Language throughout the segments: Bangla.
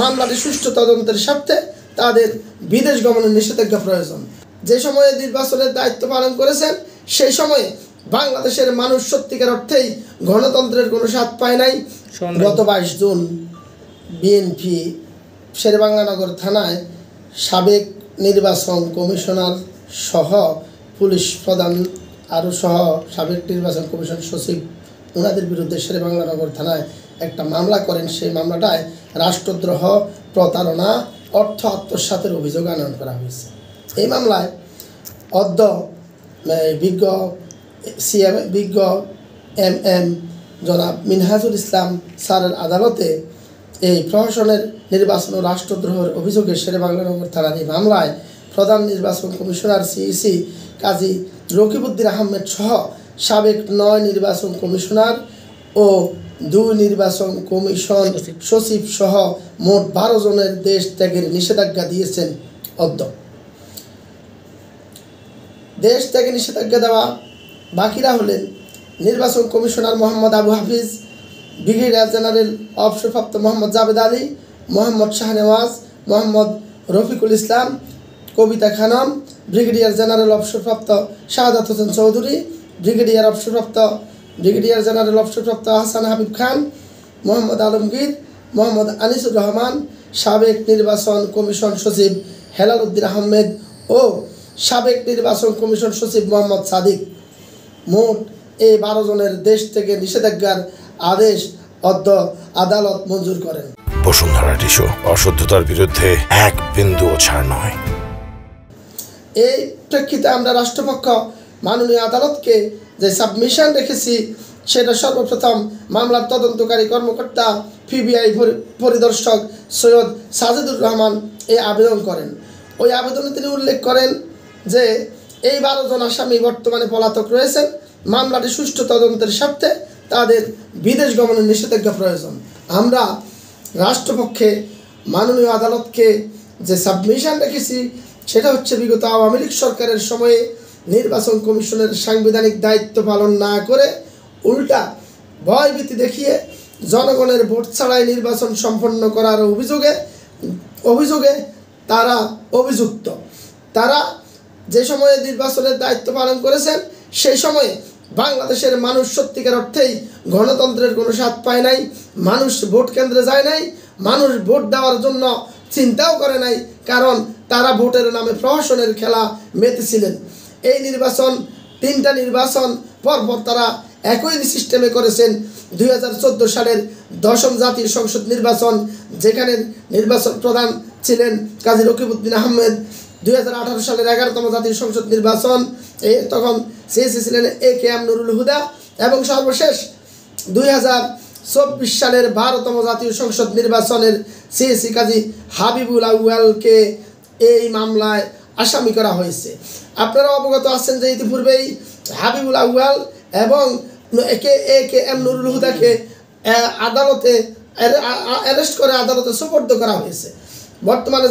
মামলাটি সুষ্ঠু তদন্তের স্বার্থে তাদের বিদেশ গমনের নিষেধাজ্ঞা প্রয়োজন। যে সময়ে নির্বাচনের দায়িত্ব পালন করেছেন সেই সময়ে বাংলাদেশের মানুষ সত্যিকার অর্থেই গণতন্ত্রের কোনো স্বাদ পায় নাই। গত 22 জুন বিএনপি শেরেবাংলানগর থানায় সাবেক নির্বাচন কমিশনার সহ পুলিশ প্রধান আরও সহ সাবেক নির্বাচন কমিশন সচিব ওনাদের বিরুদ্ধে শেরেবাংলানগর থানায় একটা মামলা করেন। সেই মামলাটায় রাষ্ট্রদ্রোহ, প্রতারণা, অর্থ আত্মসাতের অভিযোগ আনয়ন করা হয়েছে। এই মামলায় অদ্য বিজ্ঞ এম জনাব মিনহাজুল ইসলাম স্যারের আদালতে এই প্রশাসনের নির্বাচন ও রাষ্ট্রদ্রোহের অভিযোগে শেরেবাংলানগর থানার এই মামলায় প্রধান নির্বাচন কমিশনার সিইসি কাজী রকিবউদ্দিন আহমেদ সহ সাবেক 9 নির্বাচন কমিশনার ও 2 নির্বাচন কমিশন সচিব সহ মোট 12 জনের দেশ ত্যাগের নিষেধাজ্ঞা দিয়েছেন। অদ্য দেশ ত্যাগে নিষেধাজ্ঞা দেওয়া বাকিরা হলেন নির্বাচন commissioner Mohammad Abu Hafiz, brigadier general অবসরপ্রাপ্ত মোহাম্মদ জাবেদ আলী, মোহাম্মদ শাহনেওয়াজ, মোহাম্মদ রফিকুল ইসলাম, কবিতা খানম, ব্রিগেডিয়ার জেনারেল অবসরপ্রাপ্ত শাহাদাত হোসেন চৌধুরী, ব্রিগেডিয়ার জেনারেল অবসরপ্রাপ্ত হাসান হাবিব খান, মোহাম্মদ আলমগীর, মোহাম্মদ আনিসুর রহমান, সাবেক নির্বাচন কমিশন সচিব হেলাল উদ্দিন আহমেদ ও সাবেক নির্বাচন কমিশন সচিব মোহাম্মদ সাদিক। মোট এই 12 জনের দেশ থেকে নিষেধাজ্ঞার আদেশ অদ্য আদালত মঞ্জুর করেন। বসুন্ধরা টিস্যু, অশুদ্ধতার বিরুদ্ধে এক বিন্দুও ছাড় নয়। এই প্রেক্ষিতে আমরা রাষ্ট্রপক্ষ মাননীয় আদালতকে যে সাবমিশন রেখেছি সেটা সর্বপ্রথম মামলার তদন্তকারী কর্মকর্তা পিবিআই পরিদর্শক সৈয়দ সাজিদুর রহমান এই আবেদন করেন। ওই আবেদনে তিনি উল্লেখ করেন যে এই 12 জন আসামি বর্তমানে পলাতক রয়েছেন। মামলাটি সুষ্ঠু তদন্তের স্বার্থে তাদের বিদেশ গমনের নিষেধাজ্ঞা প্রয়োজন। আমরা রাষ্ট্রপক্ষে মাননীয় আদালতকে যে সাবমিশন রেখেছি সেটা হচ্ছে বিগত আওয়ামী লীগ সরকারের সময়ে নির্বাচন কমিশনের সাংবিধানিক দায়িত্ব পালন না করে উল্টা ভয়ভীতি দেখিয়ে জনগণের ভোট ছাড়াই নির্বাচন সম্পন্ন করার অভিযোগে তারা অভিযুক্ত। তারা যে সময়ে নির্বাচনের দায়িত্ব পালন করেছেন সেই সময়ে বাংলাদেশের মানুষ সত্যিকার অর্থেই গণতন্ত্রের কোনো স্বাদ পায় নাই। মানুষ ভোট কেন্দ্রে যায় নাই, মানুষ ভোট দেওয়ার জন্য চিন্তাও করে নাই, কারণ তারা ভোটের নামে প্রহসনের খেলা মেতেছিলেন। এই নির্বাচন 3টা নির্বাচন পরপর তারা একই সিস্টেমে করেছেন। 2014 সালের 10ম জাতীয় সংসদ নির্বাচন, যেখানে নির্বাচন প্রধান ছিলেন কাজী রকিবউদ্দিন আহমেদ। 2018 সালের 11তম জাতীয় সংসদ নির্বাচন, তখন সিইসি ছিলেন AKM নুরুল হুদা, এবং সর্বশেষ 2024 সালের 12তম জাতীয় সংসদ নির্বাচনের সিইসি কাজী হাবিবুল আউয়ালকে এই মামলায় আসামি করা হয়েছে। আপনারা অবগত আছেন যে ইতিপূর্বেই হাবিবুল আউয়াল এবং AKM নুরুল হুদাকে আদালতে অ্যারেস্ট করে আদালতে সোপর্দ করা হয়েছে। বর্তমানে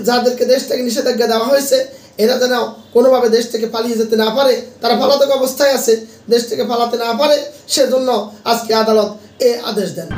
যাদেরকে দেশ থেকে নিষেধাজ্ঞা দেওয়া হয়েছে এরা যেন কোনোভাবে দেশ থেকে পালিয়ে যেতে না পারে, তারা পলাতক অবস্থায় আছে, দেশ থেকে পালাতে না পারে, সেজন্য আজকে আদালত এই আদেশ দেন।